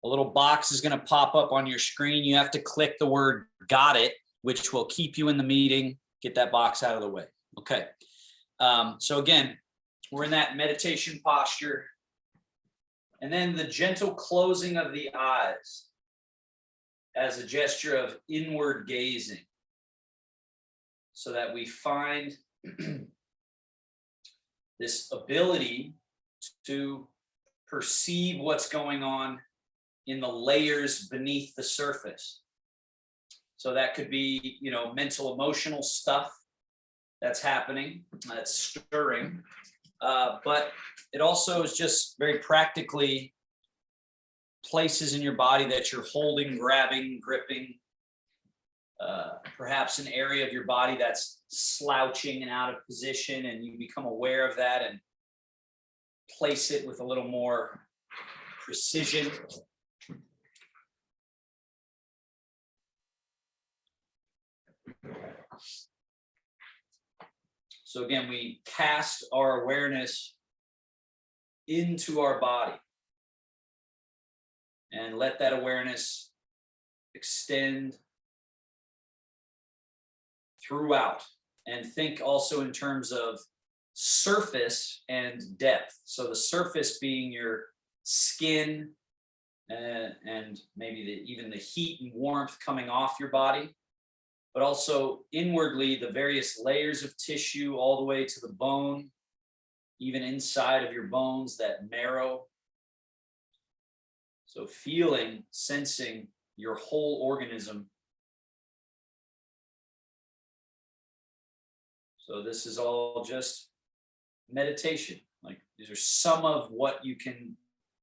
A little box is going to pop up on your screen. You have to click the word "got it," which will keep you in the meeting. Get that box out of the way. Okay. So again, we're in that meditation posture. And then the gentle closing of the eyes as a gesture of inward gazing, so that we find this ability to perceive what's going on in the layers beneath the surface. So that could be, mental, emotional stuff that's happening, that's stirring. But it also is just very practically places in your body that you're holding, grabbing, gripping. Perhaps an area of your body that's slouching and out of position, and you become aware of that and place it with a little more precision. So again, we cast our awareness into our body and let that awareness extend throughout, and think also in terms of surface and depth. So the surface being your skin and maybe even the heat and warmth coming off your body, but also inwardly the various layers of tissue all the way to the bone, even inside of your bones, that marrow. So feeling, sensing your whole organism. So this is all just meditation. Like, these are some of what you can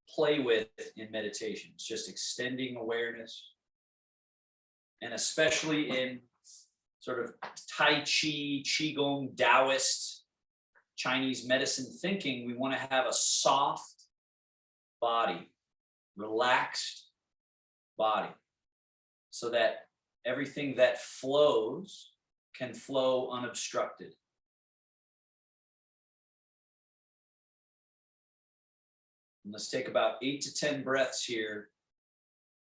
play with in meditation. It's just extending awareness. And especially in sort of Tai Chi, Qigong, Taoist, Chinese medicine thinking, we want to have a soft body, relaxed body, so that everything that flows can flow unobstructed. And let's take about 8 to 10 breaths here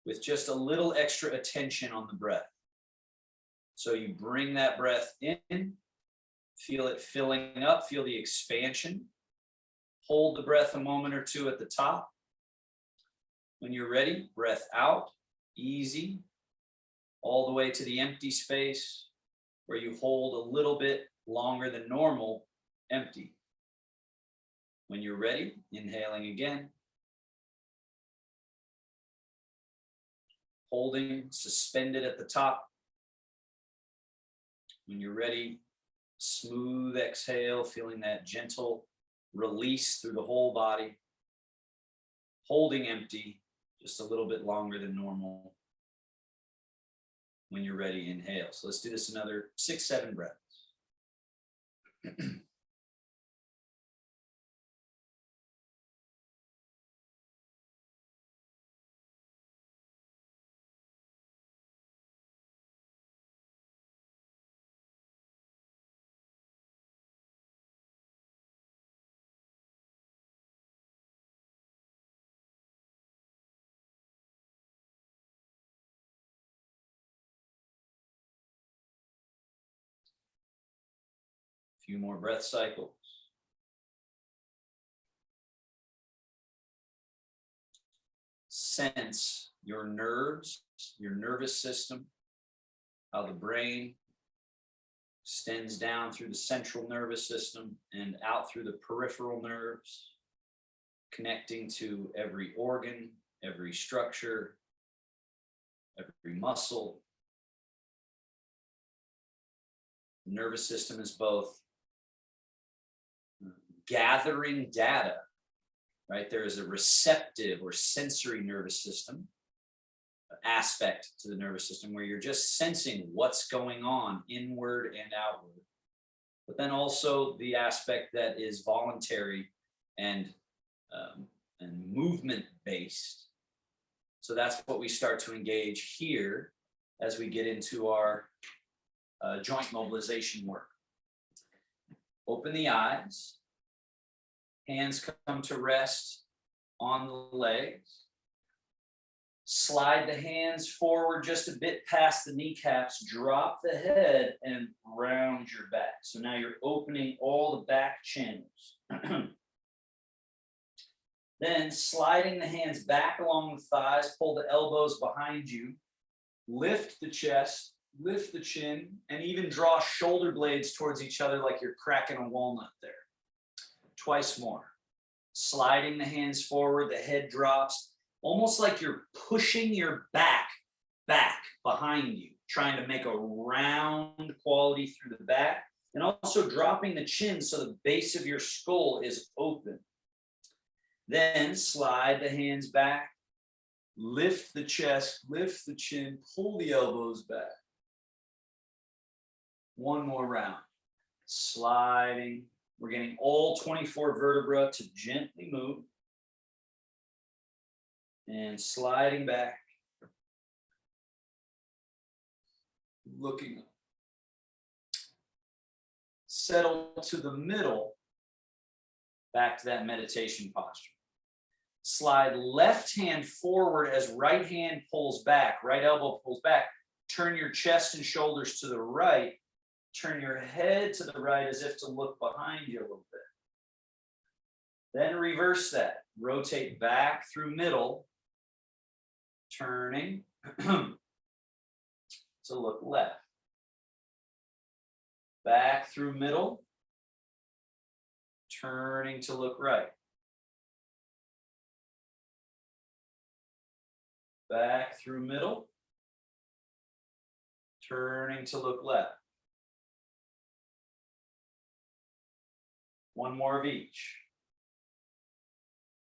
with just a little extra attention on the breath. So you bring that breath in, feel it filling up, feel the expansion. Hold the breath a moment or two at the top. When you're ready, breath out, easy, all the way to the empty space, where you hold a little bit longer than normal, empty. When you're ready, inhaling again. Holding, suspended at the top. When you're ready, smooth exhale, feeling that gentle release through the whole body. Holding empty, just a little bit longer than normal. When you're ready, inhale. So let's do this another 6, 7 breaths. Few more breath cycles. Sense your nerves, your nervous system, how the brain extends down through the central nervous system and out through the peripheral nerves, connecting to every organ, every structure, every muscle. The nervous system is both gathering data, right? There is a receptive or sensory nervous system aspect to the nervous system where you're just sensing what's going on inward and outward. But then also the aspect that is voluntary and movement based. So that's what we start to engage here as we get into our joint mobilization work. Open the eyes. Hands come to rest on the legs. Slide the hands forward just a bit past the kneecaps, drop the head and round your back. So now you're opening all the back channels. Then sliding the hands back along the thighs, pull the elbows behind you, lift the chest, lift the chin, and even draw shoulder blades towards each other like you're cracking a walnut there. Twice more. Sliding the hands forward, the head drops, almost like you're pushing your back behind you, trying to make a round quality through the back, and also dropping the chin so the base of your skull is open. Then slide the hands back, lift the chest, lift the chin, pull the elbows back. One more round. Sliding. We're getting all 24 vertebrae to gently move. And sliding back. Looking up. Settle to the middle. Back to that meditation posture. Slide left hand forward as right hand pulls back, right elbow pulls back. Turn your chest and shoulders to the right. Turn your head to the right as if to look behind you a little bit. Then reverse that. Rotate back through middle, turning to look left. Back through middle, turning to look right. Back through middle, turning to look left. One more of each.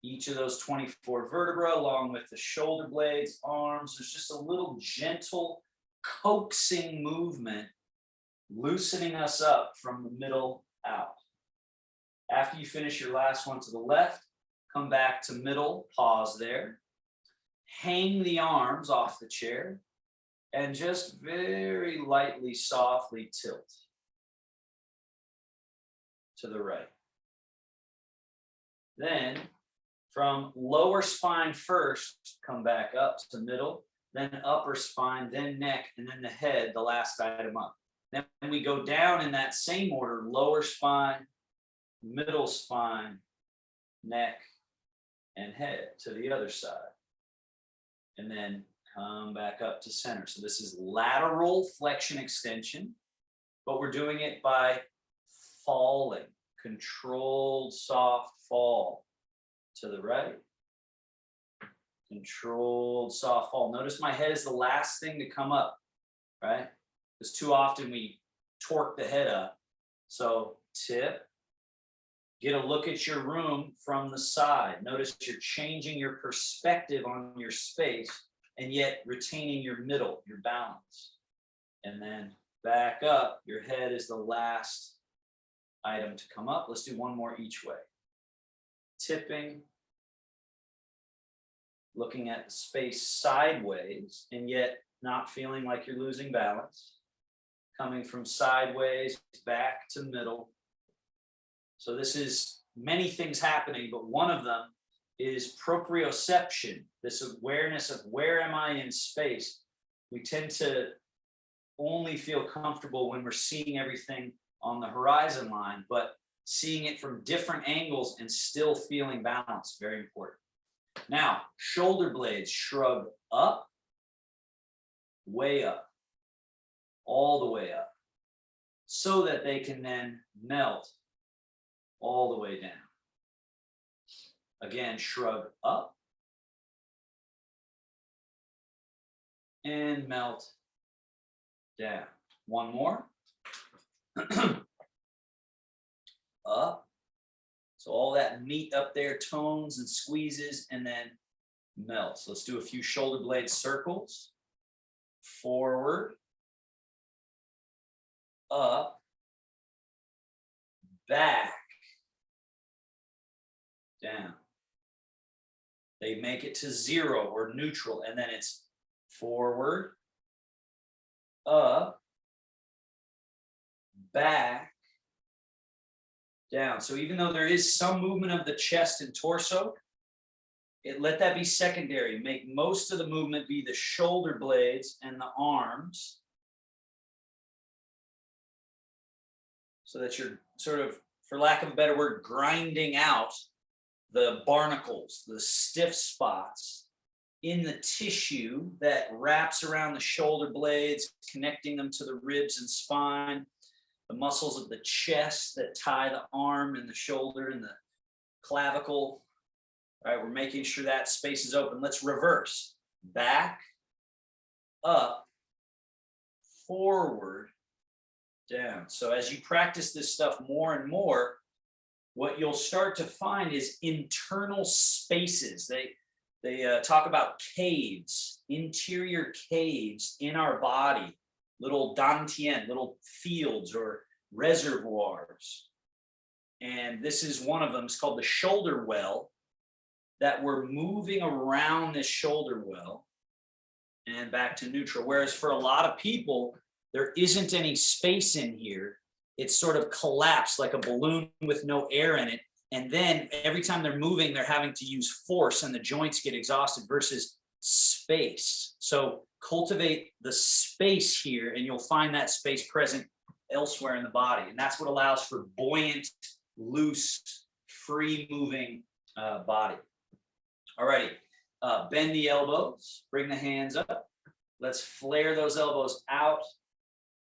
Each of those 24 vertebrae, along with the shoulder blades, arms, there's just a little gentle coaxing movement, loosening us up from the middle out. After you finish your last one to the left, come back to middle, pause there. Hang the arms off the chair and just very lightly, softly tilt to the right. Then from lower spine first, come back up to middle, then upper spine, then neck, and then the head, the last item up. Then we go down in that same order, lower spine, middle spine, neck, and head to the other side. And then come back up to center. So this is lateral flexion extension, but we're doing it by falling, controlled soft fall to the right, controlled soft fall. Notice my head is the last thing to come up, right? Because too often we torque the head up. So tip, get a look at your room from the side. Notice you're changing your perspective on your space and yet retaining your middle, your balance. And then back up, your head is the last item to come up. Let's do one more each way. Tipping, looking at the space sideways and yet not feeling like you're losing balance. Coming from sideways back to middle. So this is many things happening, but one of them is proprioception, this awareness of where am I in space. We tend to only feel comfortable when we're seeing everything on the horizon line, but seeing it from different angles and still feeling balance, very important. Now, shoulder blades shrug up, way up, all the way up, so that they can then melt all the way down. Again, shrug up and melt down. One more. Up. So all that meat up there tones and squeezes and then melts. Let's do a few shoulder blade circles. Forward, up, back, down. They make it to 0 or neutral, and then it's forward, up, back, down. So even though there is some movement of the chest and torso, Let that be secondary. Make most of the movement be the shoulder blades and the arms, so that you're sort of, for lack of a better word, grinding out the barnacles, the stiff spots in the tissue that wraps around the shoulder blades, connecting them to the ribs and spine, the muscles of the chest that tie the arm and the shoulder and the clavicle. All right, we're making sure that space is open. Let's reverse. Back, up, forward, down. So as you practice this stuff more and more, what you'll start to find is internal spaces. They talk about caves, interior caves in our body, little dantian, little fields or reservoirs. And this is one of them. It's called the shoulder well, that we're moving around this shoulder well and back to neutral. Whereas for a lot of people, there isn't any space in here. It's sort of collapsed like a balloon with no air in it. And then every time they're moving, they're having to use force and the joints get exhausted versus space. So cultivate the space here and you'll find that space present elsewhere in the body. And that's what allows for buoyant, loose, free moving body. All righty, bend the elbows, bring the hands up. Let's flare those elbows out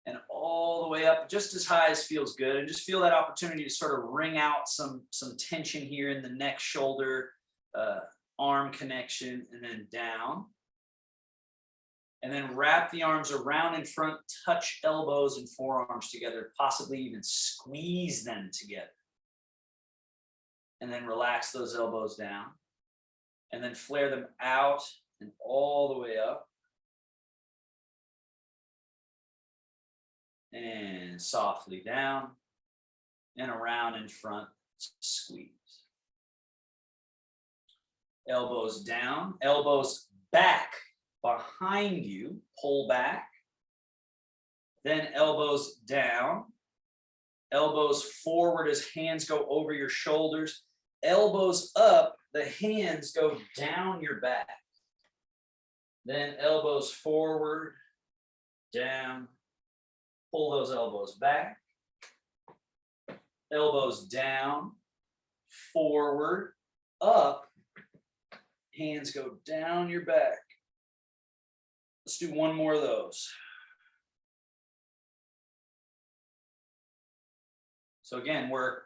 and all the way up, just as high as feels good. And just feel that opportunity to sort of wring out some tension here in the neck, shoulder, arm connection, and then down. And then wrap the arms around in front, touch elbows and forearms together, possibly even squeeze them together. And then relax those elbows down. And then flare them out and all the way up. And softly down and around in front, squeeze. Elbows down, elbows back behind you, pull back. Then elbows down, elbows forward as hands go over your shoulders. Elbows up, the hands go down your back. Then elbows forward, down. Pull those elbows back, elbows down, forward, up, hands go down your back. Let's do one more of those. So again, we're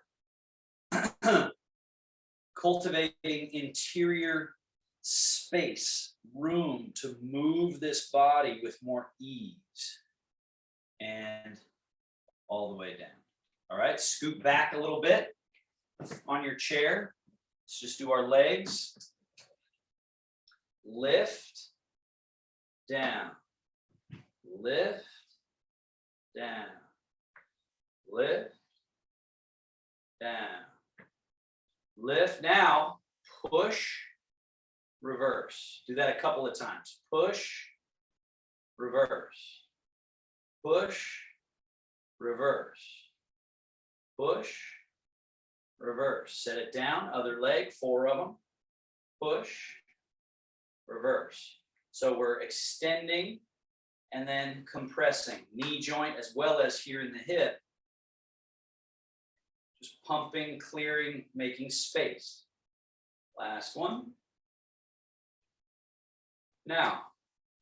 cultivating interior space, room to move this body with more ease. And all the way down. All right, scoot back a little bit on your chair. Let's just do our legs. Lift, down, lift, down, lift, down, lift. Now, push, reverse. Do that a couple of times. Push, reverse. Push, reverse, push, reverse. Set it down, other leg, 4 of them. Push, reverse. So we're extending and then compressing. Knee joint as well as here in the hip. Just pumping, clearing, making space. Last one. Now,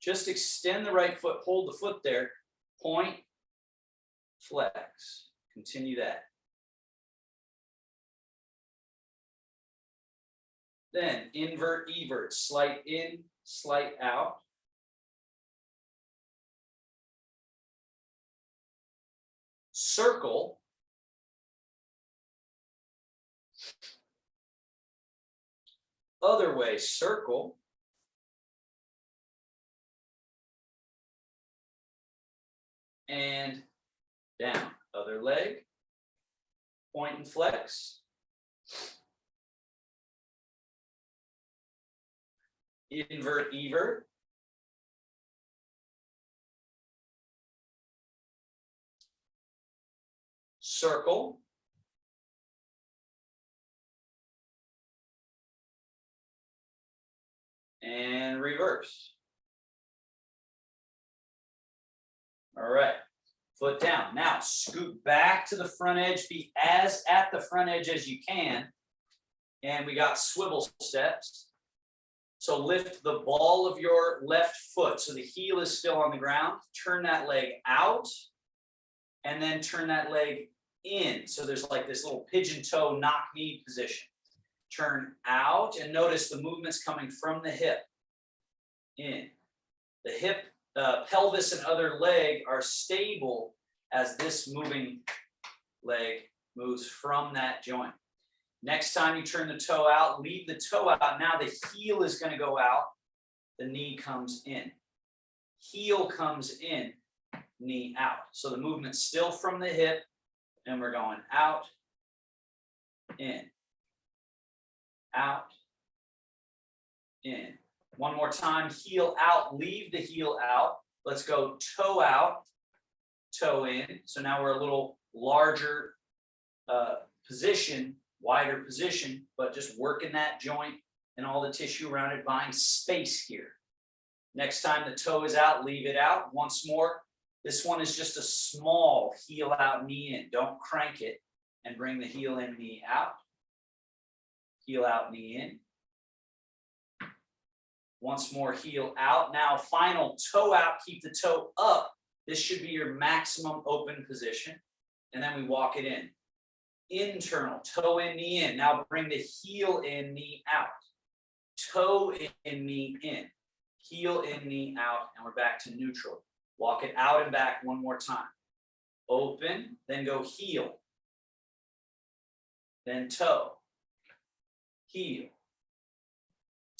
just extend the right foot, hold the foot there. Point, flex. Continue that. Then invert, evert. Slight in, slight out. Circle. Other way, circle. And down. Other leg. Point and flex. Invert, evert. Circle. and reverse. All right, foot down. Now scoot back to the front edge, be as at the front edge as you can. And we got swivel steps. So lift the ball of your left foot so the heel is still on the ground. Turn that leg out and then turn that leg in. So there's like this little pigeon toe knock knee position. Turn out and notice the movement's coming from the hip. In. The hip, pelvis and other leg are stable as this moving leg moves from that joint. Next time you turn the toe out, leave the toe out. Now the heel is going to go out. The knee comes in. Heel comes in, knee out. So the movement's still from the hip, and we're going out, in, out, in. One more time, heel out, leave the heel out. Let's go toe out, toe in. So now we're a little larger position, wider position, but just working that joint and all the tissue around it, buying space here. Next time the toe is out, leave it out. Once more, this one is just a small heel out, knee in. Don't crank it and bring the heel in, knee out. Heel out, knee in. Once more, heel out. Now, final toe out, keep the toe up. This should be your maximum open position. And then we walk it in. Internal, toe in, knee in. Now bring the heel in, knee out. Toe in, knee in. Heel in, knee out, and we're back to neutral. Walk it out and back one more time. Open, then go heel. Then toe. Heel.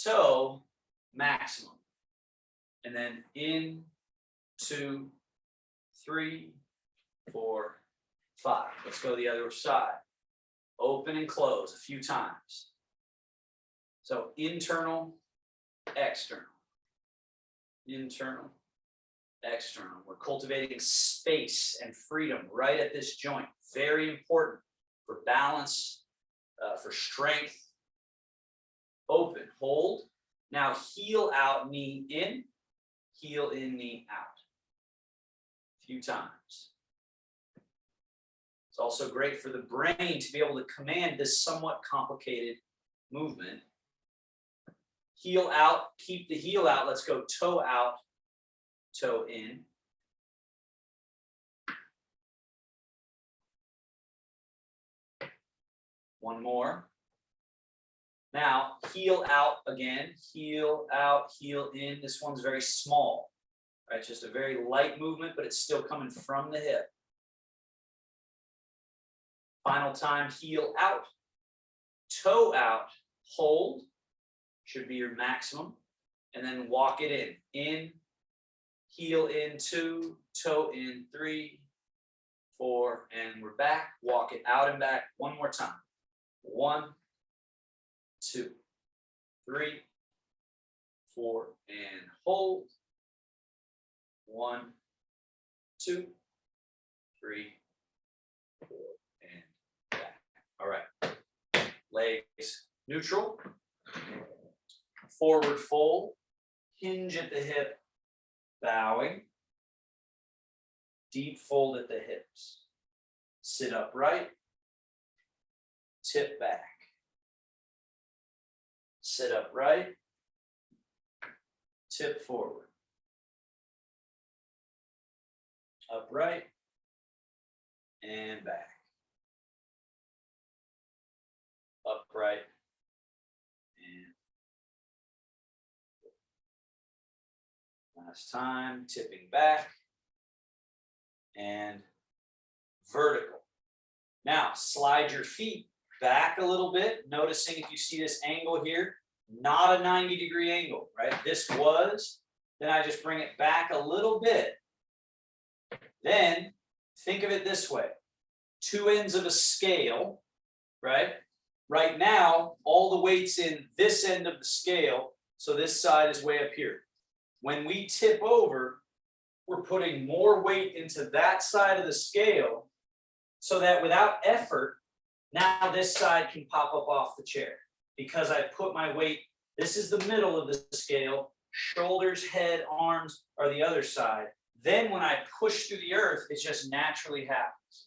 Toe, maximum. And then in, 2, 3, 4, 5. Let's go the other side. Open and close a few times. So internal, external. Internal, external. We're cultivating space and freedom right at this joint. Very important for balance, for strength. Open, hold. Now heel out, knee in. Heel in, knee out. A few times. It's also great for the brain to be able to command this somewhat complicated movement. Heel out, keep the heel out. Let's go toe out, toe in. One more. Now, heel out again, heel out, heel in. This one's very small, right? It's just a very light movement, but it's still coming from the hip. Final time, heel out, toe out, hold, should be your maximum, and then walk it in, heel in 2, toe in 3, 4, and we're back. Walk it out and back one more time. 1, 2, 3, 4, and hold. 1, 2, 3, 4, and back. All right. Legs neutral. Forward fold. Hinge at the hip. Bowing. Deep fold at the hips. Sit upright. Tip back. Sit upright. Tip forward. Upright. And back. Upright. And last time, tipping back. And vertical. Now, slide your feet back a little bit, noticing if you see this angle here, not a 90-degree angle, right? This was, then I just bring it back a little bit. Then, think of it this way. 2 ends of a scale, right? Right now, all the weight's in this end of the scale, so this side is way up here. When we tip over, we're putting more weight into that side of the scale so that without effort, now this side can pop up off the chair because I put my weight This is the middle of the scale. Shoulders, head, arms are the other side. Then when I push through the earth, it just naturally happens.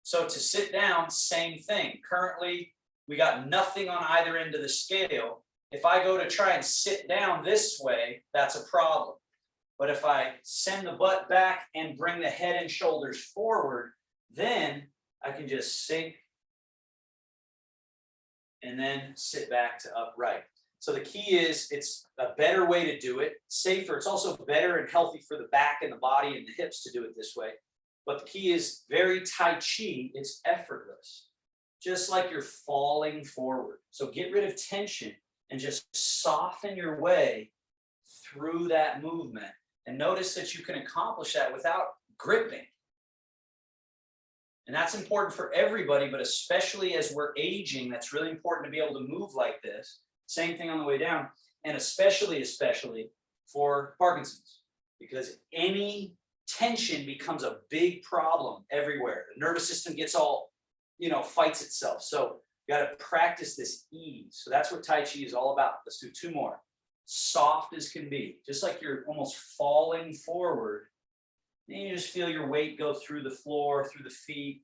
So to sit down, same thing. Currently, we got nothing on either end of the scale. If I go to try and sit down this way, that's a problem. But if I send the butt back and bring the head and shoulders forward, then I can just sink and then sit back to upright. So the key is it's a better way to do it, safer. It's also better and healthy for the back and the body and the hips to do it this way. But the key is very Tai Chi, it's effortless, just like you're falling forward. So get rid of tension and just soften your way through that movement. And notice that you can accomplish that without gripping. And that's important for everybody, but especially as we're aging, that's really important to be able to move like this. Same thing on the way down, and especially for Parkinson's, because any tension becomes a big problem everywhere. The nervous system gets all, fights itself. So you got to practice this ease. So that's what Tai Chi is all about. Let's do two more. Soft as can be, just like you're almost falling forward. Then you just feel your weight go through the floor, through the feet,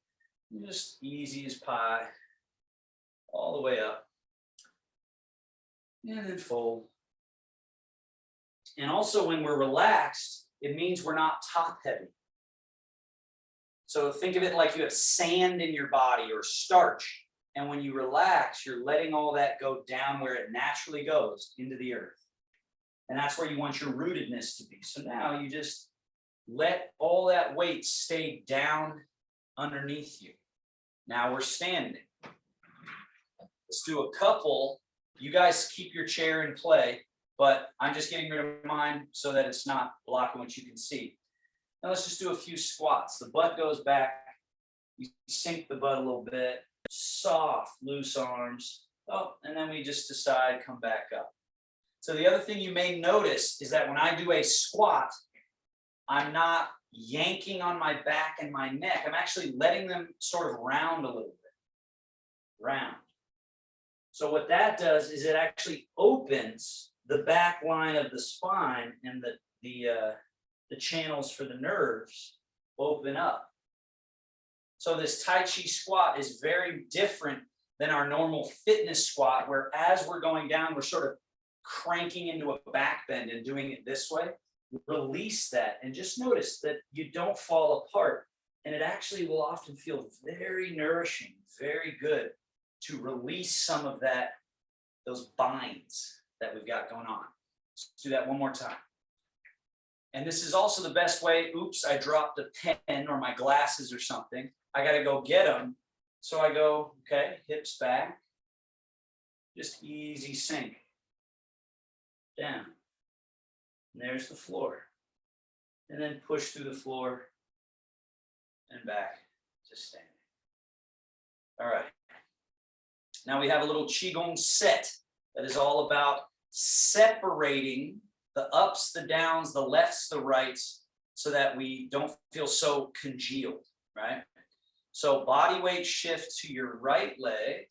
just easy as pie, all the way up. And then fold. And also when we're relaxed, it means we're not top heavy. So think of it like you have sand in your body or starch. And when you relax, you're letting all that go down where it naturally goes, into the earth. And that's where you want your rootedness to be. So now you just let all that weight stay down underneath you. Now we're standing. Let's do a couple. You guys keep your chair in play, but I'm just getting rid of mine so that it's not blocking what you can see. Now let's just do a few squats. The butt goes back. You sink the butt a little bit. Soft, loose arms. Oh, and then we just decide, come back up. So the other thing you may notice is that when I do a squat, I'm not yanking on my back and my neck. I'm actually letting them sort of round a little bit. Round. So what that does is it actually opens the back line of the spine, and the channels for the nerves open up. So this Tai Chi squat is very different than our normal fitness squat, where as we're going down, we're sort of cranking into a back bend and doing it this way. Release that and just notice that you don't fall apart. And it actually will often feel very nourishing, very good to release some of that, those binds that we've got going on. Let's do that one more time. And this is also the best way. Oops, I dropped a pen or my glasses or something. I got to go get them. So I go, okay, hips back, just easy sink down. And there's the floor. And then push through the floor and back to standing. All right. Now we have a little Qigong set that is all about separating the ups, the downs, the lefts, the rights, so that we don't feel so congealed, right? So body weight shift to your right leg.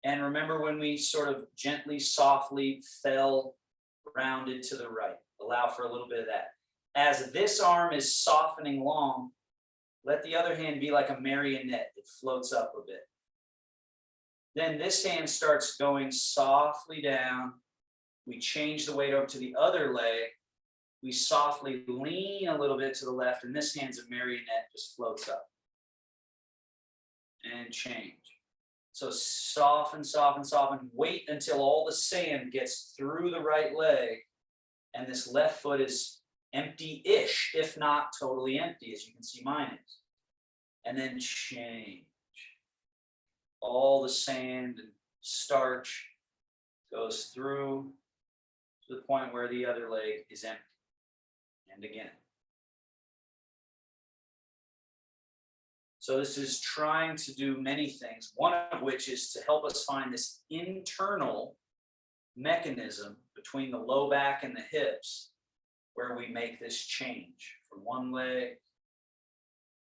And remember when we sort of gently, softly fell rounded to the right. Allow for a little bit of that. As this arm is softening long, let the other hand be like a marionette. It floats up a bit. Then this hand starts going softly down. We change the weight over to the other leg. We softly lean a little bit to the left, and this hand's a marionette, just floats up. And change. So soften, soften, soften. Wait until all the sand gets through the right leg, and this left foot is empty-ish, if not totally empty, as you can see mine is. And then change. All the sand and starch goes through to the point where the other leg is empty. And again. So this is trying to do many things, one of which is to help us find this internal mechanism between the low back and the hips where we make this change from one leg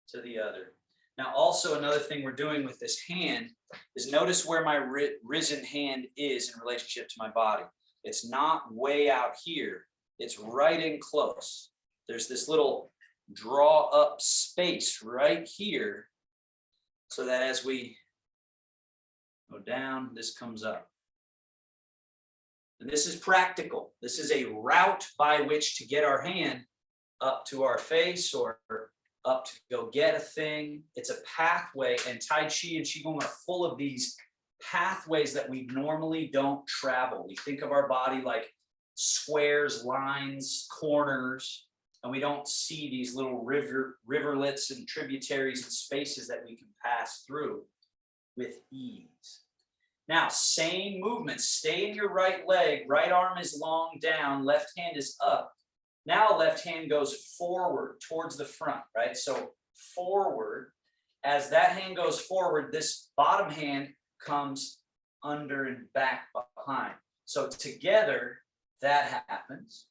to the other. Now, also another thing we're doing with this hand is notice where my risen hand is in relationship to my body. It's not way out here. It's right in close. There's this little draw up space right here so that as we go down, this comes up. And this is practical. This is a route by which to get our hand up to our face or up to go get a thing. It's a pathway, and Tai Chi and Qigong are full of these pathways that we normally don't travel. We think of our body like squares, lines, corners, and we don't see these little riverlets and tributaries and spaces that we can pass through with ease. Now, same movement. Stay in your right leg. Right arm is long down. Left hand is up. Now left hand goes forward towards the front, right? So forward. As that hand goes forward, this bottom hand comes under and back behind. So together, that happens.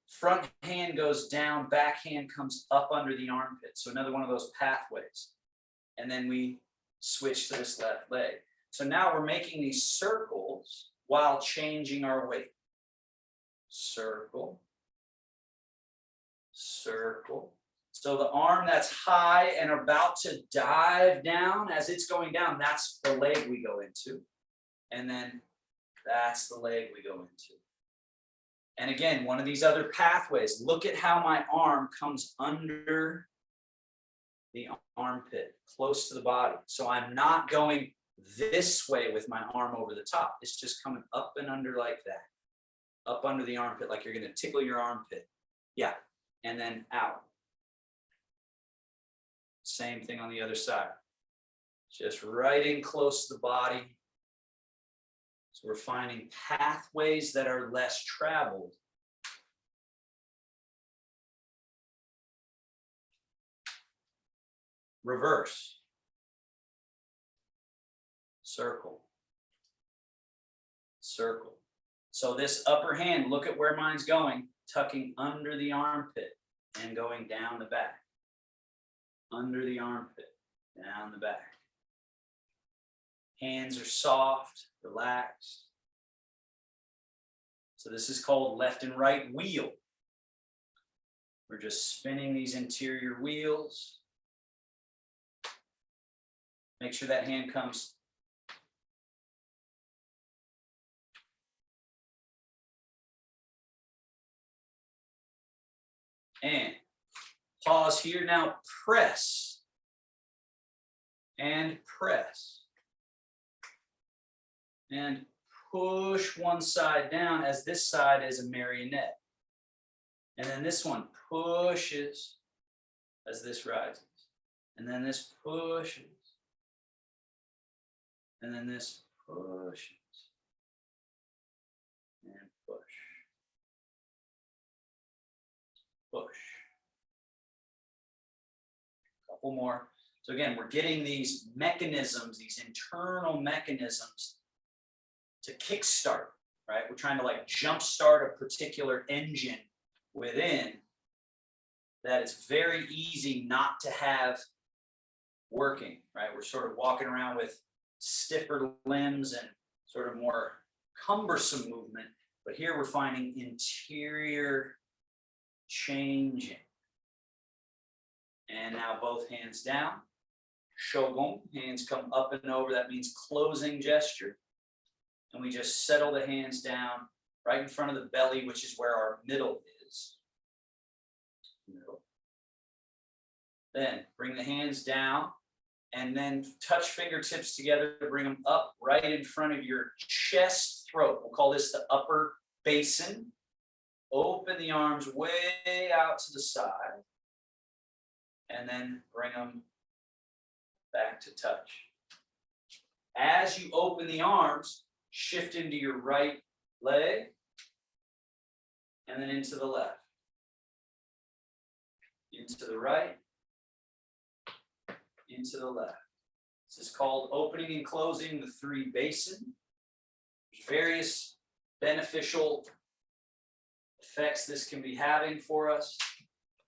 Front hand goes down, back hand comes up under the armpit. So another one of those pathways. And then we switch to this left leg. So now we're making these circles while changing our weight. Circle, circle. So the arm that's high and about to dive down, as it's going down, that's the leg we go into. And then that's the leg we go into. And again, one of these other pathways, look at how my arm comes under the armpit, close to the body. So I'm not going this way with my arm over the top. It's just coming up and under like that. Up under the armpit, like you're going to tickle your armpit. Yeah. And then out. Same thing on the other side. Just right in close to the body. So we're finding pathways that are less traveled. Reverse. Circle. Circle. So this upper hand, look at where mine's going, tucking under the armpit and going down the back. Under the armpit, down the back. Hands are soft, relaxed. So this is called left and right wheel. We're just spinning these interior wheels. Make sure that hand comes and pause here. Now press and press and push one side down as this side is a marionette. And then this one pushes as this rises. And then this pushes. And then this pushes. And push. Push. Couple more. So again, we're getting these mechanisms, these internal mechanisms to kickstart, right? We're trying to like jumpstart a particular engine within that it's very easy not to have working, right? We're sort of walking around with stiffer limbs and sort of more cumbersome movement, but here we're finding interior changing. And now both hands down. Shogun, hands come up and over. That means closing gesture. And we just settle the hands down right in front of the belly, which is where our middle is. Middle. Then bring the hands down and then touch fingertips together to bring them up right in front of your chest, throat. We'll call this the upper basin. Open the arms way out to the side. And then bring them back to touch. As you open the arms, shift into your right leg and then into the left. Into the right, into the left. This is called opening and closing the three basin. There's various beneficial effects this can be having for us.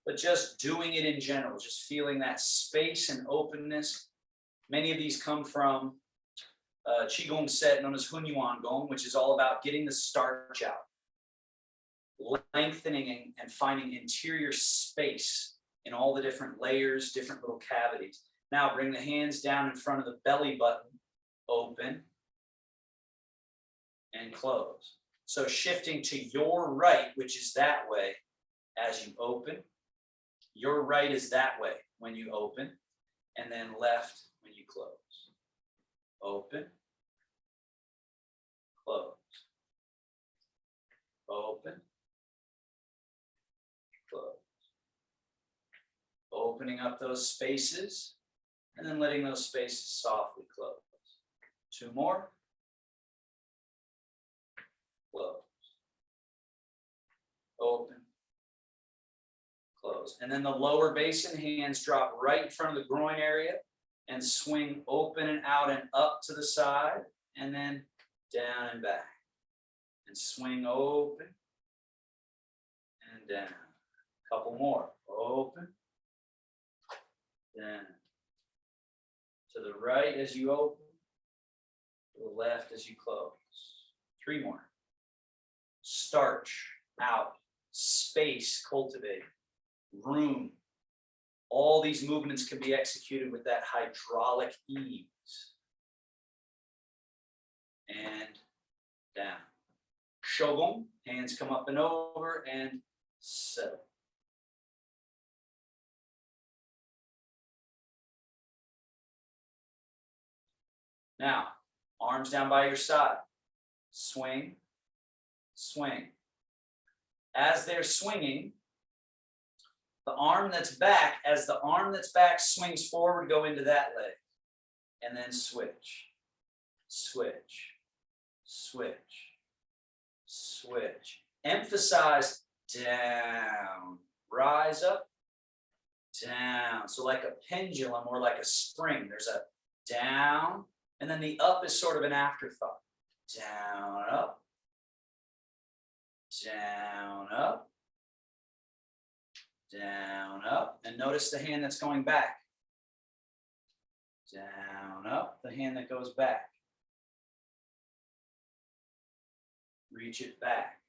but just doing it in general, just feeling that space and openness. Many of these come from a Qigong set known as Hunyuan Gong, which is all about getting the starch out, lengthening and finding interior space in all the different layers, different little cavities. Now bring the hands down in front of the belly button, open and close. So shifting to your right, which is that way as you open. Your right is that way when you open, and then left when you close. Open, close, open, close. Opening up those spaces and then letting those spaces softly close. Two more. Close. Open. Close. And then the lower basin, hands drop right in front of the groin area and swing open and out and up to the side and then down and back. And swing open and down. Couple more. Open. Down. To the right as you open. To the left as you close. Three more. Starch out. Space cultivate. Room. All these movements can be executed with that hydraulic ease. And down. Shogun, hands come up and over and settle. Now, arms down by your side. Swing, swing. As they're swinging, the arm that's back, as the arm that's back swings forward, go into that leg. And then switch, switch, switch, switch. Emphasize down, rise up, down. So like a pendulum or like a spring, there's a down, and then the up is sort of an afterthought. Down, up, down, up, down, up. And notice the hand that's going back. Down, up, the hand that goes back. Reach it back.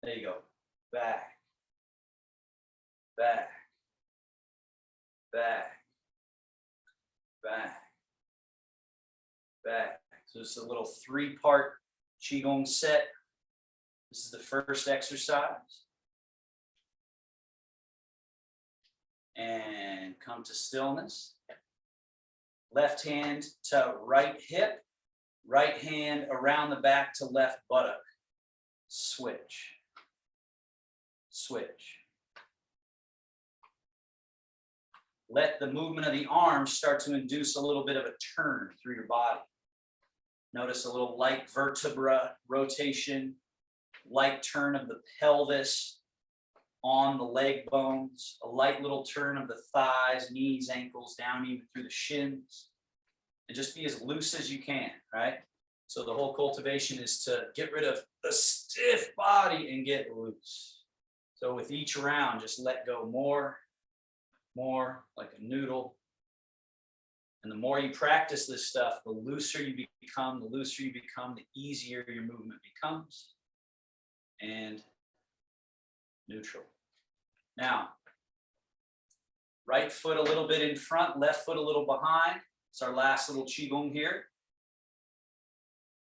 There you go. Back, back, back, back, back. So it's a little three-part Qigong set. This is the first exercise. And come to stillness. Left hand to right hip. Right hand around the back to left buttock. Switch. Switch. Let the movement of the arms start to induce a little bit of a turn through your body. Notice a little light vertebra rotation, light turn of the pelvis on the leg bones, a light little turn of the thighs, knees, ankles, down even through the shins. And just be as loose as you can, right? So the whole cultivation is to get rid of the stiff body and get loose. So with each round, just let go more like a noodle. And the more you practice this stuff, the looser you become, the easier your movement becomes. And neutral. Now, right foot a little bit in front, left foot a little behind. It's our last little Qigong here.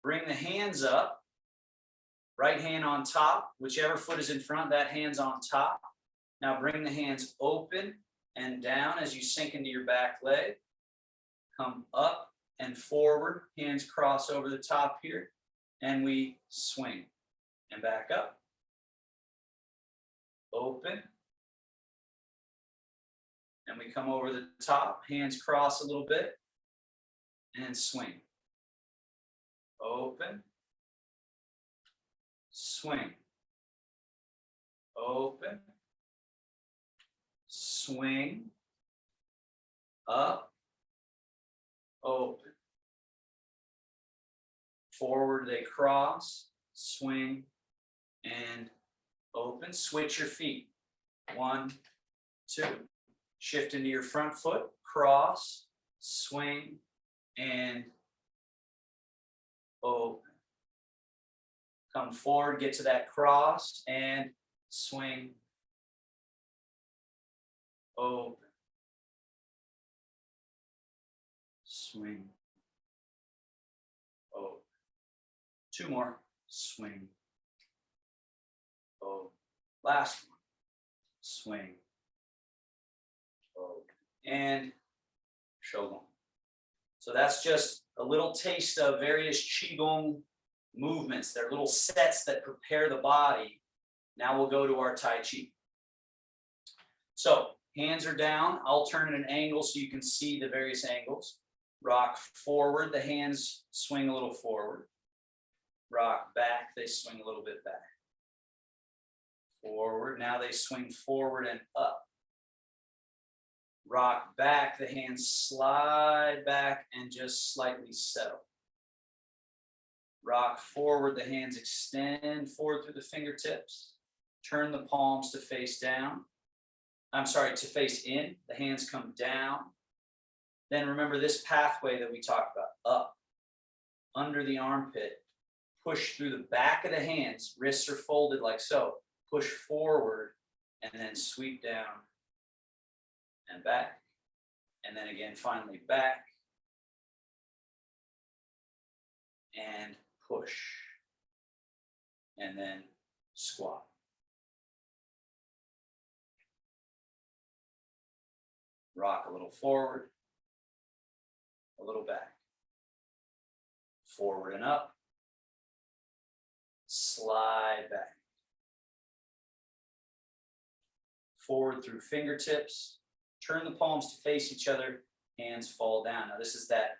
Bring the hands up. Right hand on top. Whichever foot is in front, that hand's on top. Now bring the hands open and down as you sink into your back leg. Come up and forward. Hands cross over the top here. And we swing. And back up. Open. And we come over the top. Hands cross a little bit. And swing. Open. Swing. Open. Swing. Up. Open. Forward they cross. Swing. And open. Switch your feet. 1, 2. Shift into your front foot, cross, swing, and open. Come forward, get to that cross, and swing, open. Swing, open. 2 more, swing, open. Last one, swing, open. And Shogun. So that's just a little taste of various Qigong movements. They're little sets that prepare the body. Now we'll go to our Tai Chi. So hands are down. I'll turn at an angle so you can see the various angles. Rock forward, the hands swing a little forward. Rock back, they swing a little bit back. Forward, now they swing forward and up. Rock back, the hands slide back and just slightly settle. Rock forward, the hands extend forward through the fingertips. Turn the palms to face down. To face in. The hands come down. Then remember this pathway that we talked about. Up, under the armpit. Push through the back of the hands. Wrists are folded like so. Push forward and then sweep down and back. And then again, finally back. And push. And then squat. Rock a little forward, a little back. Forward and up. Slide back. Forward through fingertips. Turn the palms to face each other. Hands fall down. Now this is that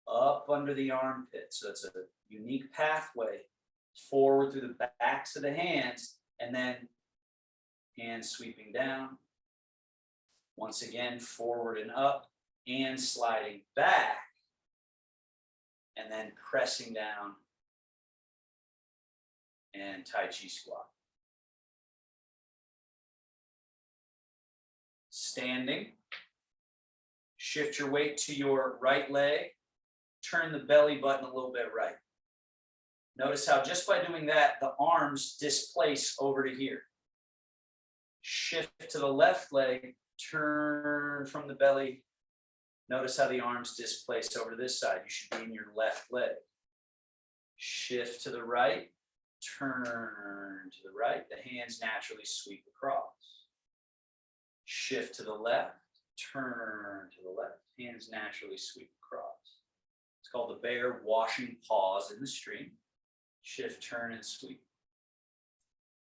up under the armpit. So it's a unique pathway. Forward through the backs of the hands. And then hands sweeping down. Once again, forward and up. And sliding back. And then pressing down. And Tai Chi Squat. Standing. Shift your weight to your right leg. Turn the belly button a little bit right. Notice how just by doing that, the arms displace over to here. Shift to the left leg. Turn from the belly. Notice how the arms displace over to this side. You should be in your left leg. Shift to the right. Turn to the right. The hands naturally sweep across. Shift to the left. Turn to the left. Hands naturally sweep across. It's called the bear washing paws in the stream. Shift, turn, and sweep.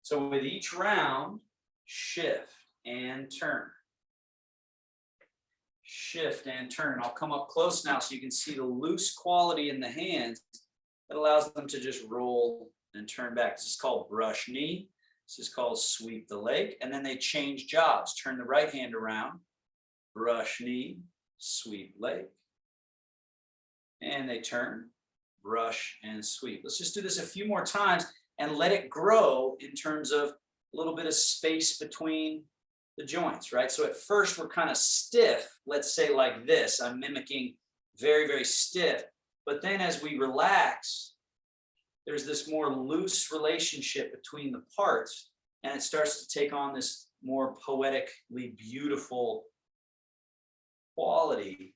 So with each round, shift and turn. Shift and turn. I'll come up close now so you can see the loose quality in the hands that allows them to just roll and turn back. This is called brush knee. This is called sweep the leg. And then they change jobs. Turn the right hand around. Brush knee, sweep leg. And they turn, brush and sweep. Let's just do this a few more times and let it grow in terms of a little bit of space between the joints, right? So at first we're kind of stiff, let's say like this. I'm mimicking very, very stiff. But then as we relax, there's this more loose relationship between the parts, and it starts to take on this more poetically beautiful quality,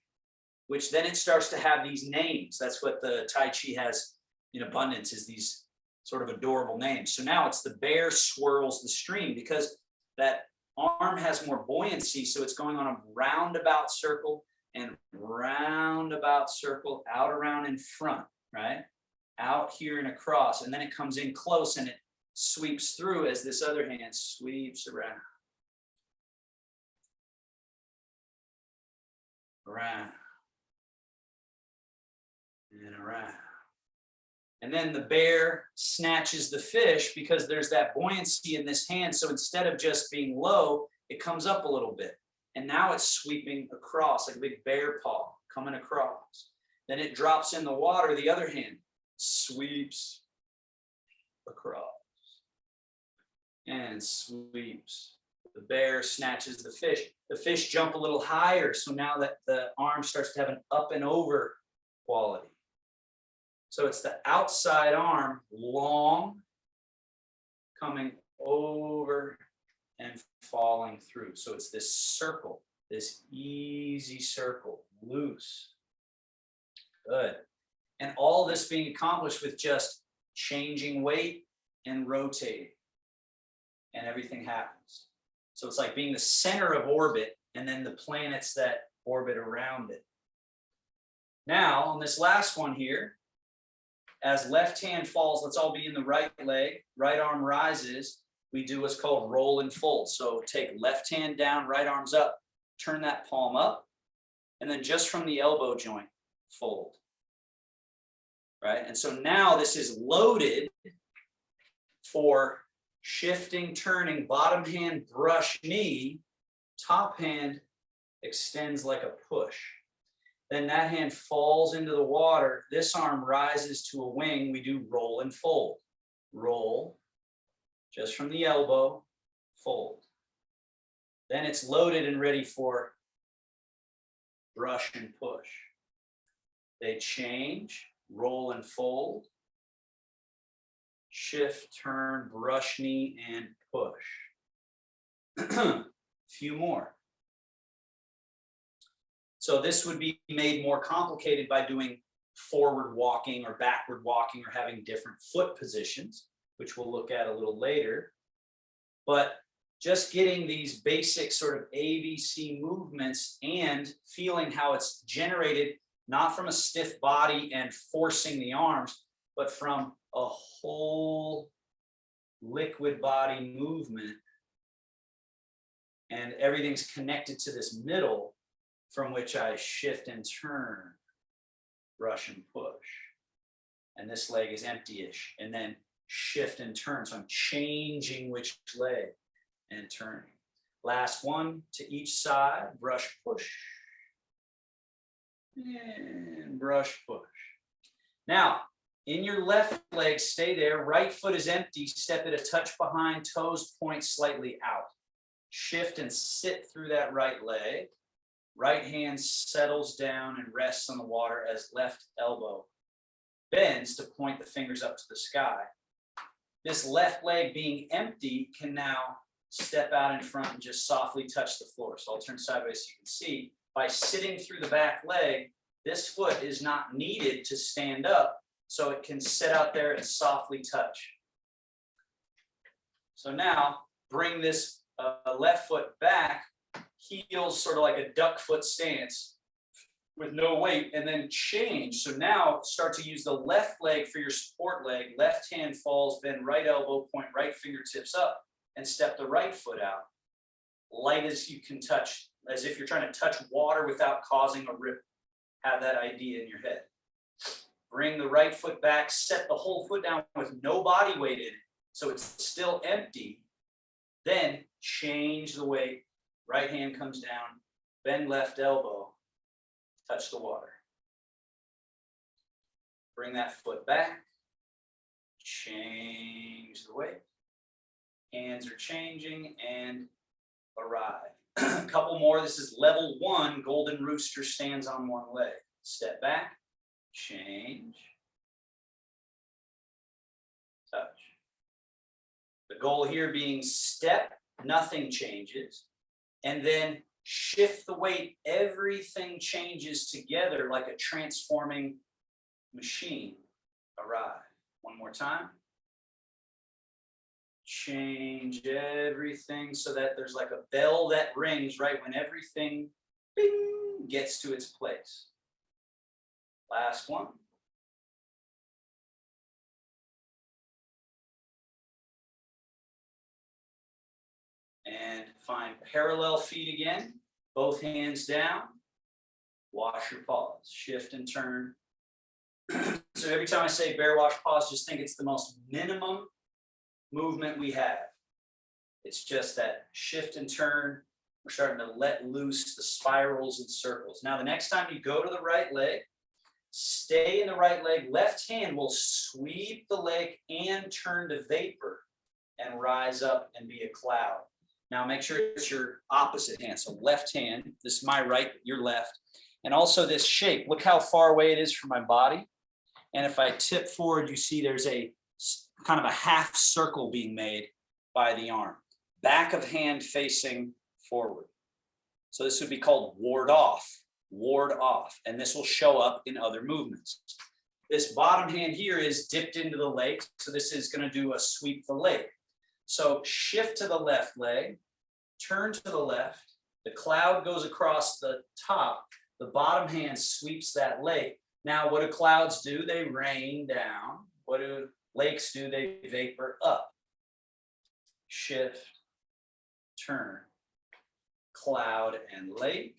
which then it starts to have these names. That's what the Tai Chi has in abundance, is these sort of adorable names. So now it's the bear swirls the stream, because that arm has more buoyancy, so it's going on a roundabout circle and roundabout circle, out around in front, right? Out here and across, and then it comes in close and it sweeps through as this other hand sweeps around. Around. And around. And then the bear snatches the fish because there's that buoyancy in this hand. So instead of just being low, it comes up a little bit. And now it's sweeping across like a big bear paw coming across. Then it drops in the water. The other hand sweeps across and sweeps The bear snatches the fish. The fish jump a little higher, so now that the arm starts to have an up and over quality. So it's the outside arm, long, coming over and falling through. So it's this circle, this easy circle, loose. Good. And all this being accomplished with just changing weight and rotating. And everything happens. So it's like being the center of orbit and then the planets that orbit around it. Now, on this last one here, as left hand falls, let's all be in the right leg, right arm rises, we do what's called roll and fold. So take left hand down, right arm's up, turn that palm up, and then just from the elbow joint, fold. Right? And so now this is loaded for shifting, turning, bottom hand brush knee, top hand extends like a push. Then that hand falls into the water. This arm rises to a wing. We do roll and fold. Roll, just from the elbow, fold. Then it's loaded and ready for brush and push. They change, roll and fold. Shift, turn, brush knee, and push. Few more. So this would be made more complicated by doing forward walking or backward walking or having different foot positions, which we'll look at a little later. But just getting these basic sort of ABC movements and feeling how it's generated, not from a stiff body and forcing the arms, but from a whole liquid body movement. And everything's connected to this middle from which I shift and turn, brush and push. And this leg is empty-ish. And then shift and turn. So I'm changing which leg and turning. Last one to each side, brush, push. And brush, push. Now, in your left leg, stay there. Right foot is empty. Step it a touch behind, toes point slightly out. Shift and sit through that right leg. Right hand settles down and rests on the water as left elbow bends to point the fingers up to the sky. This left leg being empty can now step out in front and just softly touch the floor. So I'll turn sideways so you can see. By sitting through the back leg, this foot is not needed to stand up, so it can sit out there and softly touch. So now bring this left foot back, heels sort of like a duck foot stance with no weight, and then change. So now start to use the left leg for your support leg. Left hand falls, bend right elbow, point right fingertips up, and step the right foot out. Light as you can touch, as if you're trying to touch water without causing a ripple. Have that idea in your head. Bring the right foot back, set the whole foot down with no body weight in it, so it's still empty. Then change the weight. Right hand comes down, bend left elbow, touch the water. Bring that foot back, change the weight. Hands are changing and arrive. A couple more. This is level 1. Golden rooster stands on one leg. Step back, change, touch. The goal here being step, nothing changes, and then shift the weight. Everything changes together like a transforming machine. Arrive. One more time. Change everything so that there's like a bell that rings right when everything bing, gets to its place. Last one. And find parallel feet again. Both hands down. Wash your paws. Shift and turn. So every time I say bear wash paws, just think it's the most minimum movement we have. It's just that shift and turn. We're starting to let loose the spirals and circles. Now, the next time you go to the right leg, stay in the right leg. Left hand will sweep the leg and turn to vapor and rise up and be a cloud. Now make sure it's your opposite hand. So left hand, this is my right, your left. And also this shape, look how far away it is from my body. And if I tip forward, you see there's a kind of a half circle being made by the arm. Back of hand facing forward. So this would be called ward off, and this will show up in other movements. This bottom hand here is dipped into the leg, so this is going to do a sweep the leg. So shift to the left leg, turn to the left, the cloud goes across the top, the bottom hand sweeps that leg. Now what do clouds do? They rain down. What do lakes do? They vapor up. Shift, turn, cloud and lake.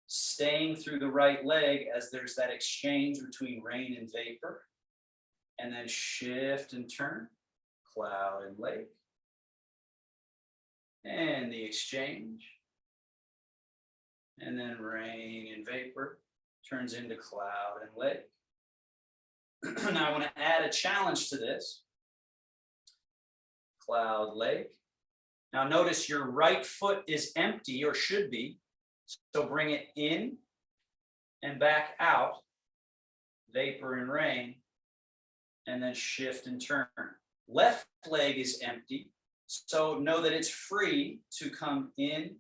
Staying through the right leg as there's that exchange between rain and vapor. And then shift and turn, cloud and lake. And the exchange. And then rain and vapor turns into cloud and lake. Now I want to add a challenge to this. Cloud, lake. Now notice your right foot is empty, or should be. So bring it in and back out, vapor and rain, and then shift and turn. Left leg is empty, so know that it's free to come in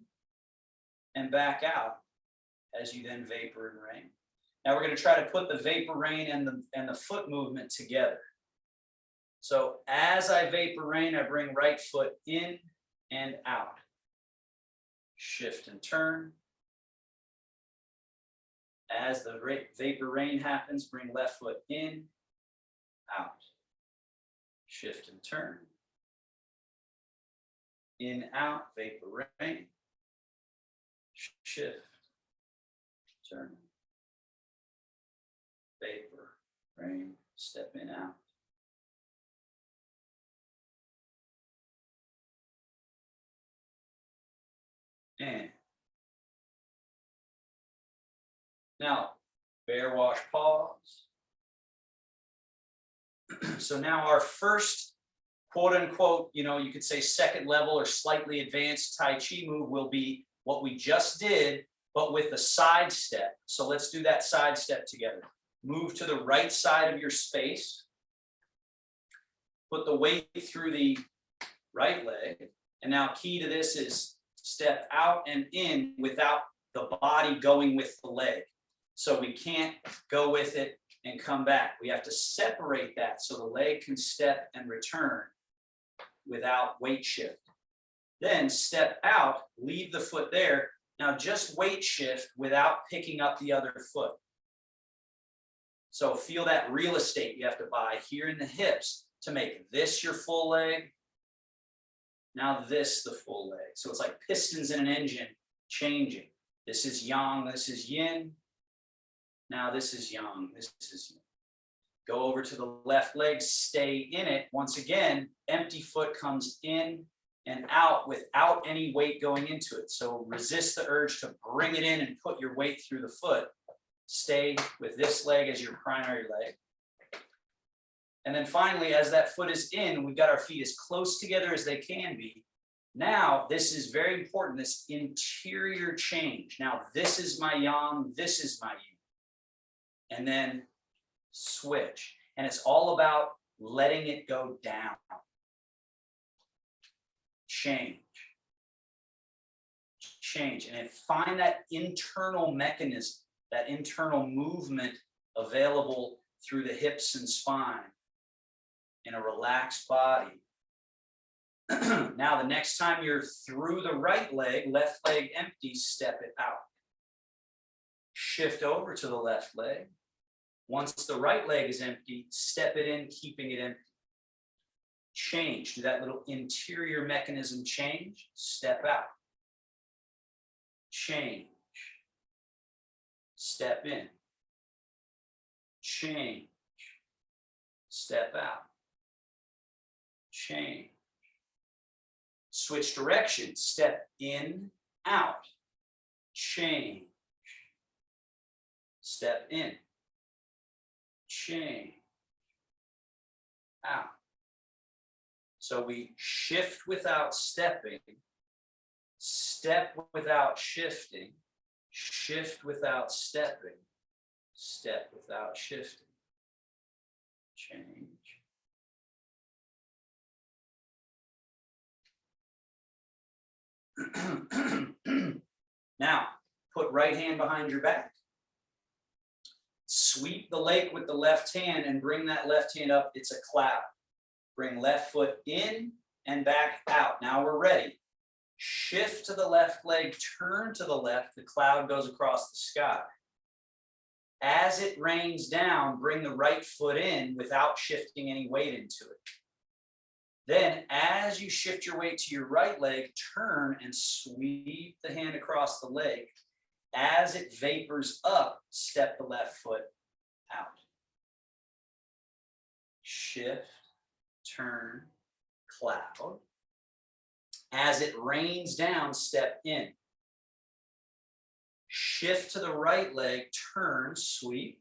and back out as you then vapor and rain. Now we're going to try to put the vapor rain and the foot movement together. So as I vapor rain, I bring right foot in and out. Shift and turn. As the vapor rain happens, bring left foot in, out. Shift and turn. In, out, vapor rain. Shift, turn. Vapor, rain, step in, out. And now, bear wash pause. So now our first quote unquote, you could say second level or slightly advanced Tai Chi move will be what we just did, but with a side step. So let's do that side step together. Move to the right side of your space. Put the weight through the right leg. And now key to this is step out and in without the body going with the leg. So we can't go with it and come back. We have to separate that so the leg can step and return without weight shift. Then step out, leave the foot there. Now just weight shift without picking up the other foot. So feel that real estate you have to buy here in the hips to make this your full leg. Now this the full leg. So it's like pistons in an engine changing. This is yang, this is yin. Now this is yang, this is yin. Go over to the left leg, stay in it. Once again, empty foot comes in and out without any weight going into it. So resist the urge to bring it in and put your weight through the foot. Stay with this leg as your primary leg. And then finally, as that foot is in, we've got our feet as close together as they can be. Now, this is very important, this interior change. Now, this is my yang, this is my yin. And then switch. And it's all about letting it go down. Change. Change. And find that internal mechanism, that internal movement available through the hips and spine in a relaxed body. Now, the next time you're through the right leg, left leg empty, step it out. Shift over to the left leg. Once the right leg is empty, step it in, keeping it empty. Change. Do that little interior mechanism change. Step out. Change. Step in. Change. Step out. Change. Switch direction. Step in, out. Change. Step in. Change. Out. So we shift without stepping, step without shifting, shift without stepping, step without shifting, change. Now, put right hand behind your back. Sweep the leg with the left hand and bring that left hand up. It's a cloud. Bring left foot in and back out. Now we're ready. Shift to the left leg, turn to the left. The cloud goes across the sky. As it rains down, bring the right foot in without shifting any weight into it. Then, as you shift your weight to your right leg, turn and sweep the hand across the leg. As it vapors up, step the left foot out. Shift, turn, cloud. As it rains down, step in. Shift to the right leg, turn, sweep.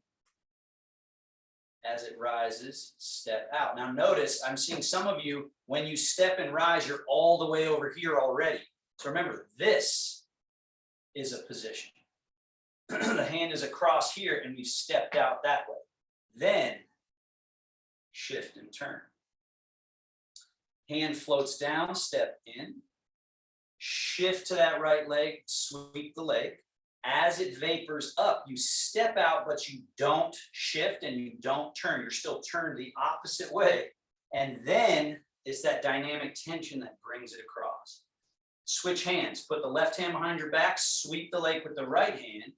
As it rises, step out. Now notice, I'm seeing some of you, when you step and rise, you're all the way over here already. So remember, this is a position. The hand is across here and we've stepped out that way. Then, shift and turn. Hand floats down, step in. Shift to that right leg, sweep the leg. As it vapors up, you step out, but you don't shift and you don't turn. You're still turned the opposite way. And then it's that dynamic tension that brings it across. Switch hands. Put the left hand behind your back, sweep the leg with the right hand.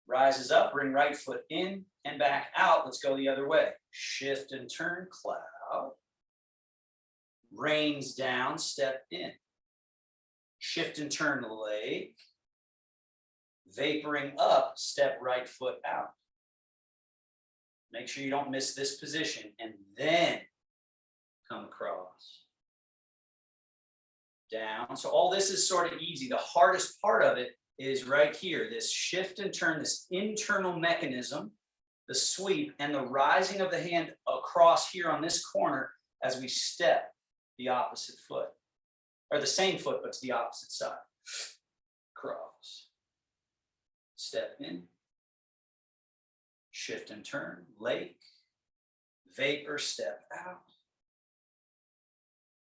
Rises up, bring right foot in and back out. Let's go the other way. Shift and turn, cloud. Rains down, step in. Shift and turn the leg. Vaporing up, step right foot out. Make sure you don't miss this position and then come across. Down. So all this is sort of easy. The hardest part of it is right here, this shift and turn, this internal mechanism, the sweep, and the rising of the hand across here on this corner as we step the opposite foot, or the same foot, but to the opposite side. Cross. Step in. Shift and turn, lake, vapor, step out,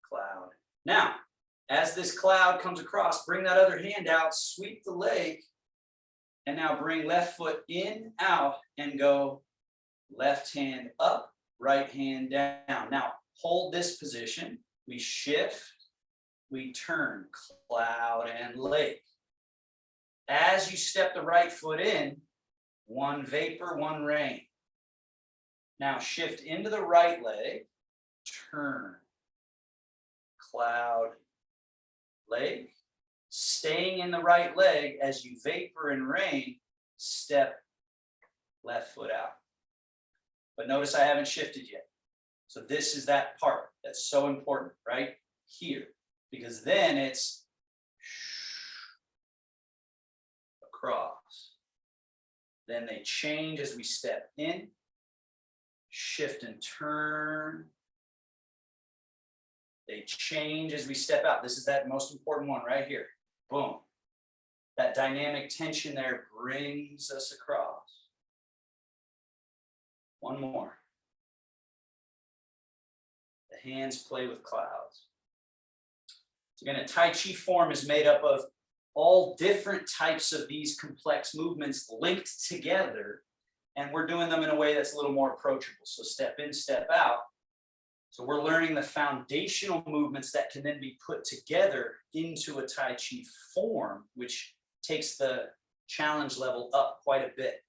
cloud. Now, as this cloud comes across, bring that other hand out, sweep the leg, and now bring left foot in, out, and go left hand up, right hand down. Now, hold this position. We shift, we turn, cloud and lake. As you step the right foot in, one vapor, one rain. Now, shift into the right leg, turn, cloud, leg, staying in the right leg as you vapor and rain, step left foot out. But notice I haven't shifted yet. So this is that part that's so important right here, because then it's across. Then they change as we step in, shift and turn. They change as we step out. This is that most important one right here. Boom. That dynamic tension there brings us across. One more. The hands play with clouds. So again, a Tai Chi form is made up of all different types of these complex movements linked together, and we're doing them in a way that's a little more approachable. So step in, step out. So we're learning the foundational movements that can then be put together into a Tai Chi form, which takes the challenge level up quite a bit.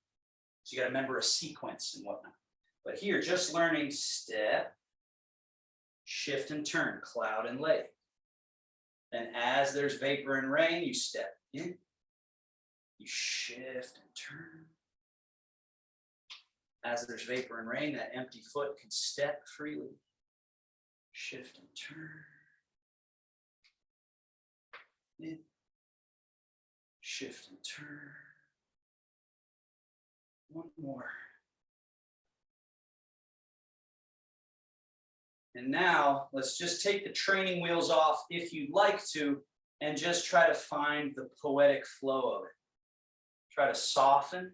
So you got to remember a sequence and whatnot. But here, just learning step, shift and turn, cloud and lake. Then as there's vapor and rain, you step in, you shift and turn. As there's vapor and rain, that empty foot can step freely. Shift and turn. In. Shift and turn. One more. And now let's just take the training wheels off if you'd like to, and just try to find the poetic flow of it. Try to soften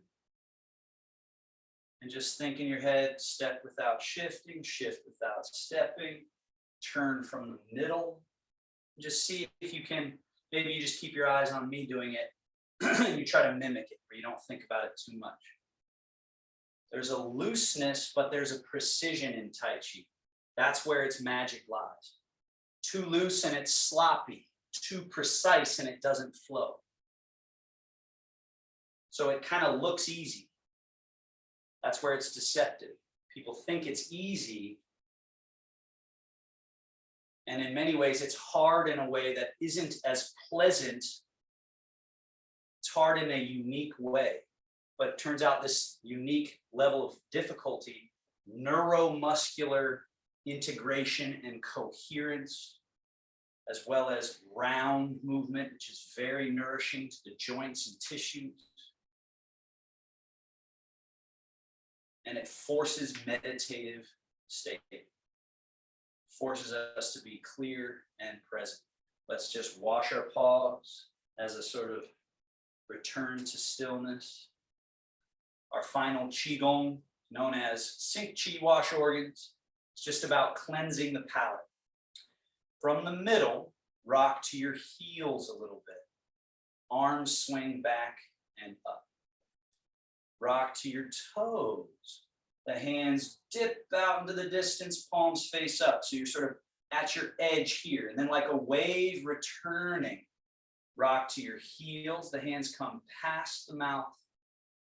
and just think in your head, step without shifting, shift without stepping, turn from the middle. Just see if you can, maybe you just keep your eyes on me doing it and you try to mimic it where you don't think about it too much. There's a looseness, but there's a precision in Tai Chi. That's where its magic lies. Too loose and it's sloppy. Too precise and it doesn't flow. So it kind of looks easy. That's where it's deceptive. People think it's easy. And in many ways, it's hard in a way that isn't as pleasant. It's hard in a unique way. But it turns out this unique level of difficulty, neuromuscular integration and coherence, as well as round movement, which is very nourishing to the joints and tissues. And it forces meditative state. Forces us to be clear and present. Let's just wash our paws as a sort of return to stillness. Our final Qigong, known as Sink Qi Wash Organs, it's just about cleansing the palate. From the middle, rock to your heels a little bit. Arms swing back and up. Rock to your toes. The hands dip out into the distance, palms face up. So you're sort of at your edge here. And then like a wave returning, rock to your heels. The hands come past the mouth.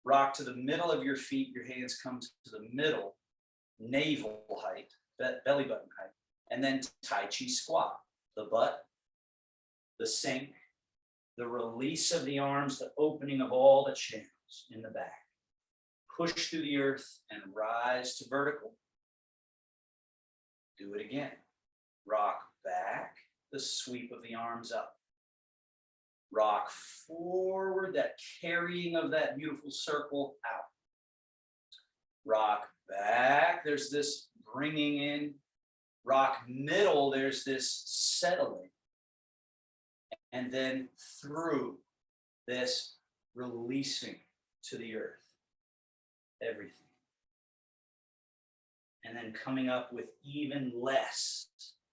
Rock to the middle of your feet. Your hands come to the middle, navel height, belly button height. And then Tai Chi Squat. The butt, the sink, the release of the arms, the opening of all the channels in the back. Push through the earth and rise to vertical. Do it again. Rock back, the sweep of the arms up. Rock forward, that carrying of that beautiful circle out. Rock back, there's this bringing in. Rock middle, there's this settling. And then through this releasing to the earth. Everything. And then coming up with even less.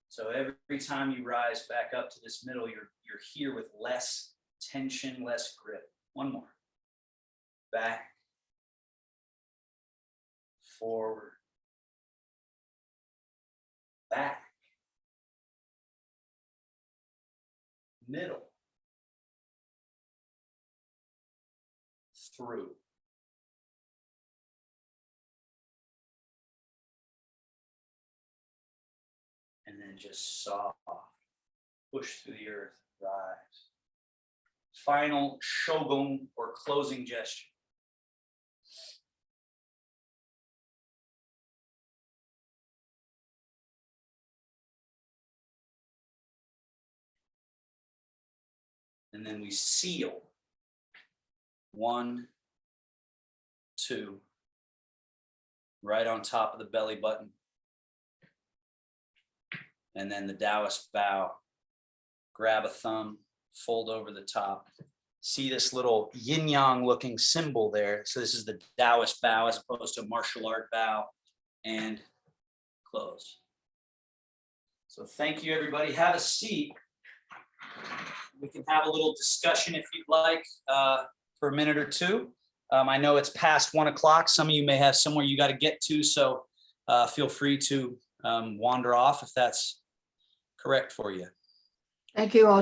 So every time you rise back up to this middle, you're here with less tension, less grip. One more. Back. Forward. Back. Middle. Through. And then just soft, push through the earth, rise. Final shogun or closing gesture. And then we seal. 1, 2, right on top of the belly button. And then the Taoist bow. Grab a thumb, fold over the top. See this little yin-yang looking symbol there. So this is the Taoist bow as opposed to martial art bow. And close. So thank you, everybody. Have a seat. We can have a little discussion if you'd like for a minute or two. I know it's past 1 o'clock. Some of you may have somewhere you got to get to, so feel free to wander off if that's correct for you. Thank you all.